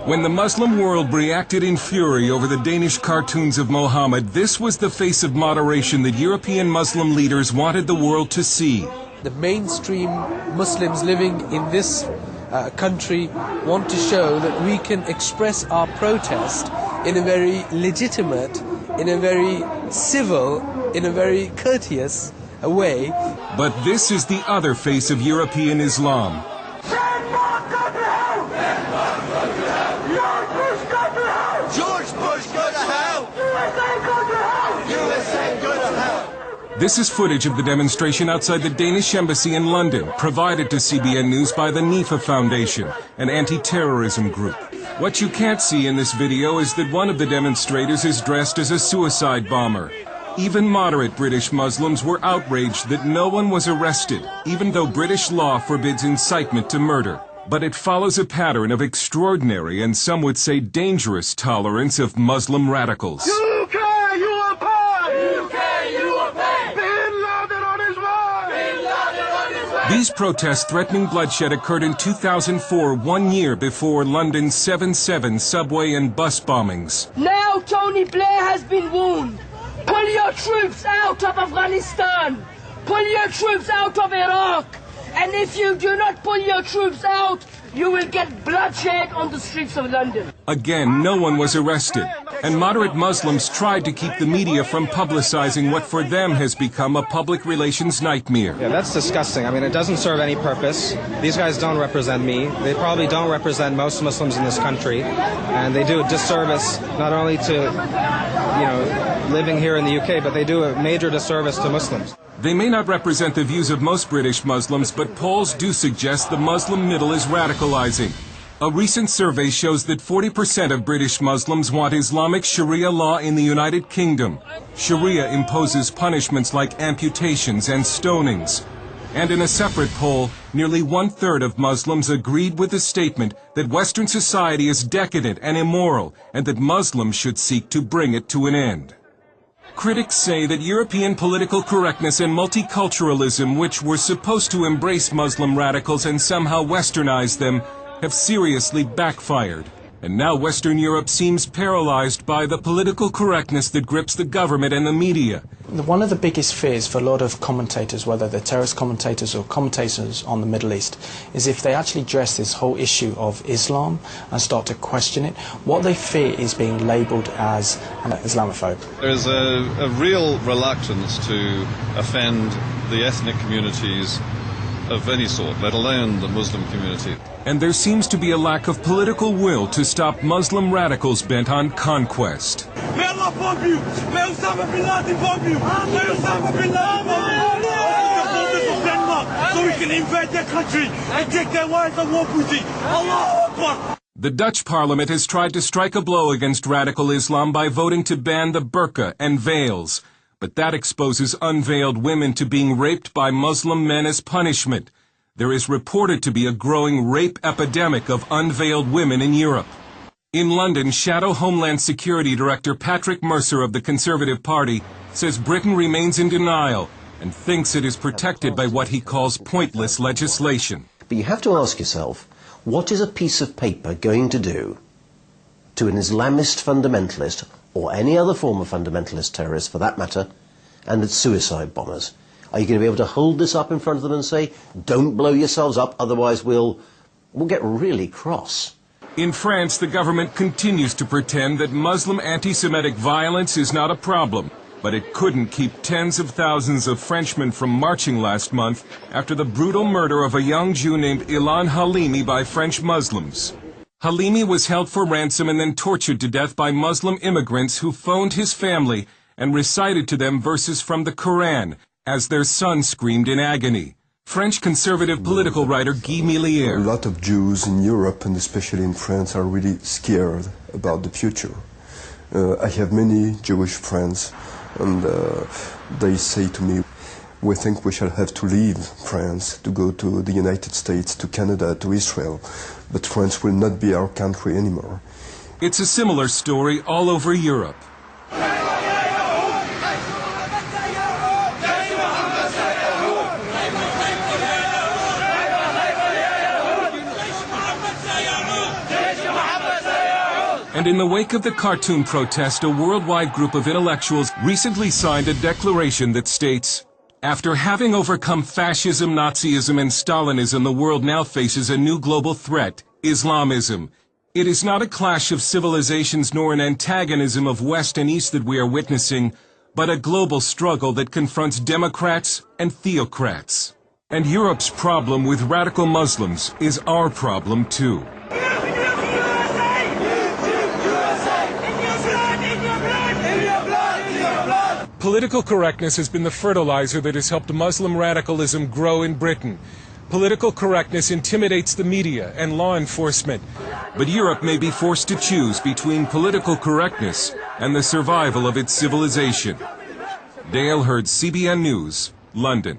When the Muslim world reacted in fury over the Danish cartoons of Mohammed, this was the face of moderation that European Muslim leaders wanted the world to see. The mainstream Muslims living in this country want to show that we can express our protest in a very legitimate, in a very civil, in a very courteous way. But this is the other face of European Islam. This is footage of the demonstration outside the Danish embassy in London, provided to CBN News by the NIFA Foundation, an anti-terrorism group. What you can't see in this video is that one of the demonstrators is dressed as a suicide bomber. Even moderate British Muslims were outraged that no one was arrested, even though British law forbids incitement to murder. But it follows a pattern of extraordinary and some would say dangerous tolerance of Muslim radicals. These protests threatening bloodshed occurred in 2004, 1 year before London's 7/7 subway and bus bombings. Now Tony Blair has been warned. Pull your troops out of Afghanistan. Pull your troops out of Iraq. And if you do not pull your troops out, you will get bloodshed on the streets of London. Again, no one was arrested, and moderate Muslims tried to keep the media from publicizing what for them has become a public relations nightmare. Yeah, that's disgusting. I mean, it doesn't serve any purpose. These guys don't represent me. They probably don't represent most Muslims in this country, and they do a disservice not only to, living here in the UK, but they do a major disservice to Muslims. They may not represent the views of most British Muslims, but polls do suggest the Muslim middle is radicalizing. A recent survey shows that 40% of British Muslims want Islamic Sharia law in the United Kingdom. Sharia imposes punishments like amputations and stonings. And in a separate poll, nearly 1/3 of Muslims agreed with the statement that Western society is decadent and immoral, and that Muslims should seek to bring it to an end. Critics say that European political correctness and multiculturalism, which were supposed to embrace Muslim radicals and somehow westernize them, have seriously backfired. And now Western Europe seems paralyzed by the political correctness that grips the government and the media. One of the biggest fears for a lot of commentators, whether they're terrorist commentators or commentators on the Middle East, is if they actually address this whole issue of Islam and start to question it, what they fear is being labelled as an Islamophobe. There is a real reluctance to offend the ethnic communities of any sort, let alone the Muslim community. And there seems to be a lack of political will to stop Muslim radicals bent on conquest. May Allah bomb you! May Osama bin Laden bomb you! May Osama bin Laden bomb you! Denmark, so we can invade their country and take their wives and war booty! Allahu Akbar! The Dutch parliament has tried to strike a blow against radical Islam by voting to ban the burqa and veils. But that exposes unveiled women to being raped by Muslim men as punishment. There is reported to be a growing rape epidemic of unveiled women in Europe. In London, Shadow Homeland Security Director Patrick Mercer of the Conservative Party says Britain remains in denial and thinks it is protected by what he calls pointless legislation. But you have to ask yourself, what is a piece of paper going to do to an Islamist fundamentalist, or any other form of fundamentalist terrorist for that matter, and its suicide bombers? Are you going to be able to hold this up in front of them and say, don't blow yourselves up, otherwise we'll get really cross? In France, the government continues to pretend that Muslim anti-Semitic violence is not a problem, but it couldn't keep tens of thousands of Frenchmen from marching last month after the brutal murder of a young Jew named Ilan Halimi by French Muslims. Halimi was held for ransom and then tortured to death by Muslim immigrants who phoned his family and recited to them verses from the Quran as their son screamed in agony. French conservative political writer Guy Millier. A lot of Jews in Europe, and especially in France, are really scared about the future. I have many Jewish friends, and they say to me, we think we shall have to leave France to go to the United States, to Canada, to Israel, but France will not be our country anymore. It's a similar story all over Europe. And in the wake of the cartoon protest, a worldwide group of intellectuals recently signed a declaration that states, "After having overcome fascism, Nazism, and Stalinism, the world now faces a new global threat, Islamism. It is not a clash of civilizations nor an antagonism of West and East that we are witnessing, but a global struggle that confronts democrats and theocrats. And Europe's problem with radical Muslims is our problem too." Political correctness has been the fertilizer that has helped Muslim radicalism grow in Britain. Political correctness intimidates the media and law enforcement. But Europe may be forced to choose between political correctness and the survival of its civilization. Dale Hurd, CBN News, London.